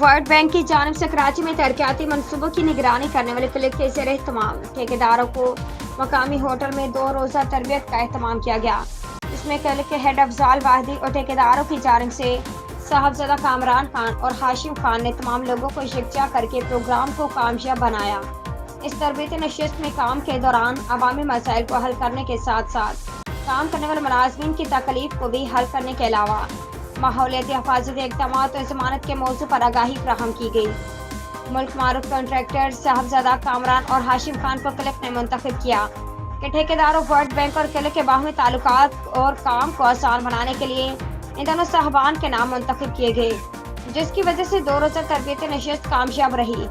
World bank की जानिब से कराची में तरक्याती मनसूबों की निगरानी करने वाले क्लिक के ज़ेर एहतमाम ठेकेदारों को मकामी होटल में 2 रोज़ा तरबियत का एहतमाम किया गया। इसमें क्लिक के हेड अफजाल वाहिदी और ठेकेदारों की जानिब से साहबजादा कामरान खान और हाशिम खान ने तमाम लोगों को यकजा करके प्रोग्राम को कामयाब बनाया। इस तरबियती नशिस्त में काम के दौरान अवामी मसाइल को हल करने के साथ साथ काम करने वाले मुलाजमीन की तकलीफ को भी हल करने के अलावा माहौलियाती हिफाजती इक़दामात और ज़मानत के मौजू पर आगाही फराहम की गई। मुल्क मारूफ कॉन्ट्रैक्टर साहबजादा कामरान और हाशिम खान को क्लिक ने मुंतखब किया कि ठेकेदारों वर्ल्ड बैंक और क्लिक के बाहमी ताल्लुकात और काम को आसान बनाने के लिए इन दोनों साहबान के नाम मुंतखब किए गए, जिसकी वजह से 2 रोज़ा तरबियती नशिस्त कामयाब रही।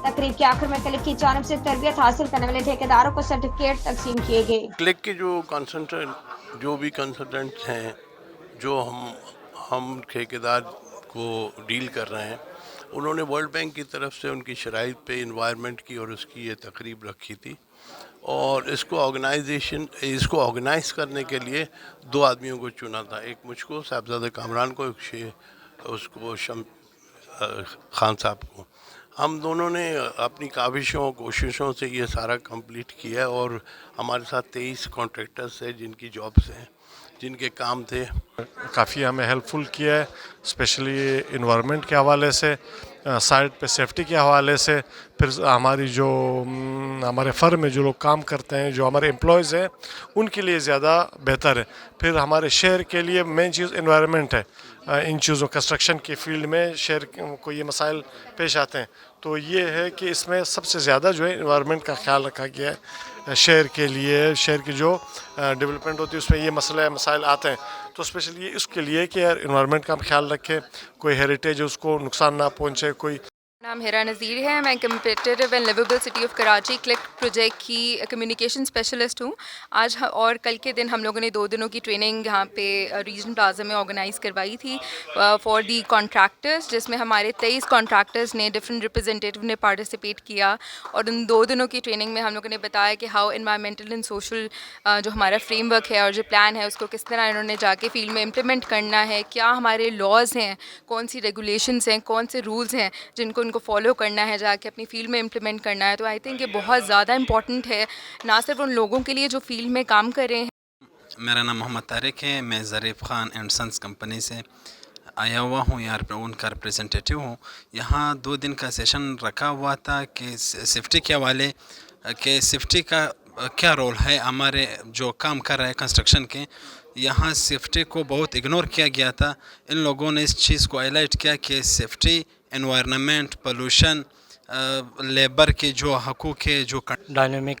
तकरीब के आखिर में क्लिक की जानिब से तरबियत हासिल करने वाले ठेकेदारों को सर्टिफिकेट तकसीम किए गए। क्लिक के जो भी कंसल्टेंट्स हैं, जो हम ठेकेदार को डील कर रहे हैं, उन्होंने वर्ल्ड बैंक की तरफ से उनकी शराइत पे इन्वायरमेंट की और उसकी ये तकरीब रखी थी और इसको ऑर्गेनाइज़ करने के लिए 2 आदमियों को चुना था। एक मुझको साहबजादा कामरान को, उसको खान साहब को। हम दोनों ने अपनी काविशों कोशिशों से ये सारा कंप्लीट किया है और हमारे साथ 23 कॉन्ट्रैक्टर्स हैं जिनकी जॉब्स हैं, जिनके काम थे। काफ़ी हमें हेल्पफुल किया है, स्पेशली इन्वायरमेंट के हवाले से, साइट पे सेफ्टी के हवाले से, फिर हमारी जो हमारे फर्म में जो लोग काम करते हैं, जो हमारे एम्प्लॉयज़ हैं, उनके लिए ज़्यादा बेहतर है। फिर हमारे शहर के लिए मेन चीज़ इन्वायरमेंट है। इन चीज़ों कंस्ट्रक्शन की फील्ड में शहर को ये मसाइल पेश आते हैं, तो ये है कि इसमें सबसे ज़्यादा जो है इन्वायरमेंट का ख्याल रखा गया है। शहर के लिए, शहर की जो डेवलपमेंट होती है उसमें ये मसाइल आते हैं, तो स्पेशली इसके लिए कि यार इन्वायरमेंट का हम ख्याल रखें, कोई हेरिटेज उसको नुकसान ना पहुँचे। कोई नाम हिरा नज़ीर है, मैं competitive and liveable city of Karachi click project की कम्युनिकेशन स्पेशलिस्ट हूँ। आज और कल के दिन हम लोगों ने 2 दिनों की ट्रेनिंग यहाँ पे रीजन प्लाजा में ऑर्गेनाइज़ करवाई थी फॉर दी कॉन्ट्रैक्टर्स, जिसमें हमारे 23 कॉन्ट्रैक्टर्स ने, डिफरेंट रिप्रेजेंटेटिव ने पार्टिसिपेट किया। और उन 2 दिनों की ट्रेनिंग में हम लोगों ने बताया कि हाउ एनवायरमेंटल एंड सोशल जो हमारा फ्रेमवर्क है और जो प्लान है उसको किस तरह इन्होंने जाके फील्ड में इम्प्लीमेंट करना है, क्या हमारे लॉज़ हैं, कौन सी रेगुलेशंस हैं, कौन से रूल्स हैं जिनको को फॉलो करना है, जाके अपनी फील्ड में इम्प्लीमेंट करना है। तो आई थिंक ये बहुत ज़्यादा इंपॉर्टेंट है, ना सिर्फ उन लोगों के लिए जो फील्ड में काम कर रहे हैं। मेरा नाम मोहम्मद तारिक है, मैं ज़रीफ़ खान एंड सन्स कंपनी से आया हुआ हूँ, यहाँ पर उनका रिप्रेजेंटेटिव हूँ। यहाँ 2 दिन का सेशन रखा हुआ था कि सेफ्टी के हवाले कि सेफ्टी का क्या रोल है हमारे जो काम कर रहे हैं कंस्ट्रक्शन के। यहाँ सेफ्टी को बहुत इग्नोर किया गया था। इन लोगों ने इस चीज़ को हाईलाइट किया कि सेफ्टी, एनवायरनमेंट, पोल्यूशन, लेबर के जो हकूक़ है, जो डायनेमिक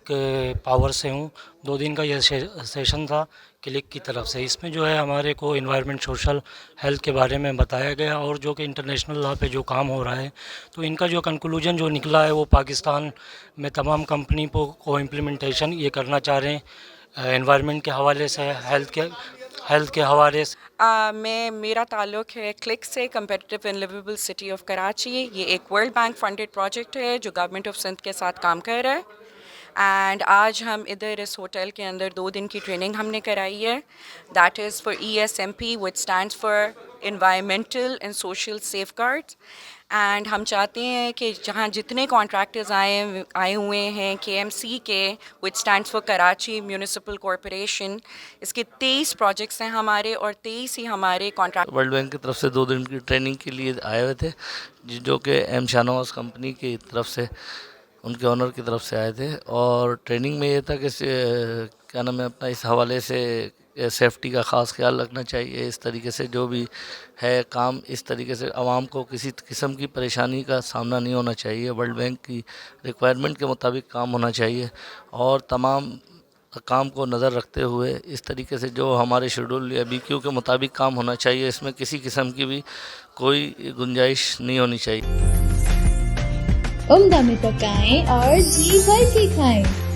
पावर से हूँ। 2 दिन का यह सेशन था क्लिक की तरफ से। इसमें जो है हमारे को इन्वायरमेंट, सोशल, हेल्थ के बारे में बताया गया और जो कि इंटरनेशनल लॉ पे जो काम हो रहा है, तो इनका जो कंक्लूजन जो निकला है वो पाकिस्तान में तमाम कंपनी को इम्प्लीमेंटेशन ये करना चाह रहे हैं एनवायरनमेंट के हवाले से, हेल्थ के हवाले से। मेरा ताल्लुक़ है क्लिक से, competitive and liveable city of Karachi. ये एक वर्ल्ड बैंक फंडेड प्रोजेक्ट है जो गवर्नमेंट ऑफ सिंध के साथ काम कर रहा है। एंड आज हम इधर इस होटल के अंदर 2 दिन की ट्रेनिंग हमने कराई है। That is for ESMP, which stands for environmental and social safeguards. And हम चाहते हैं कि जहाँ जितने कॉन्ट्रैक्टर्स आए हुए हैं KMC के, which stands for Karachi municipal corporation, इसके 23 प्रोजेक्ट्स हैं हमारे और 23 ही हमारे कॉन्ट्रैक्ट वर्ल्ड बैंक की तरफ से 2 दिन की ट्रेनिंग के लिए आए हुए थे, जो कि M शाहनवाज कंपनी की तरफ से, उनके ऑनर की तरफ से आए थे। और ट्रेनिंग में ये था कि क्या नाम है अपना, इस हवाले से सेफ्टी का ख़ास ख्याल रखना चाहिए। इस तरीके से जो भी है काम, इस तरीके से आवाम को किसी किस्म की परेशानी का सामना नहीं होना चाहिए। वर्ल्ड बैंक की रिक्वायरमेंट के मुताबिक काम होना चाहिए और तमाम काम को नज़र रखते हुए इस तरीके से जो हमारे शेड्यूल या BQ के मुताबिक काम होना चाहिए, इसमें किसी किस्म की भी कोई गुंजाइश नहीं होनी चाहिए। उम्दा में पकाएं और जी भर के खाएं।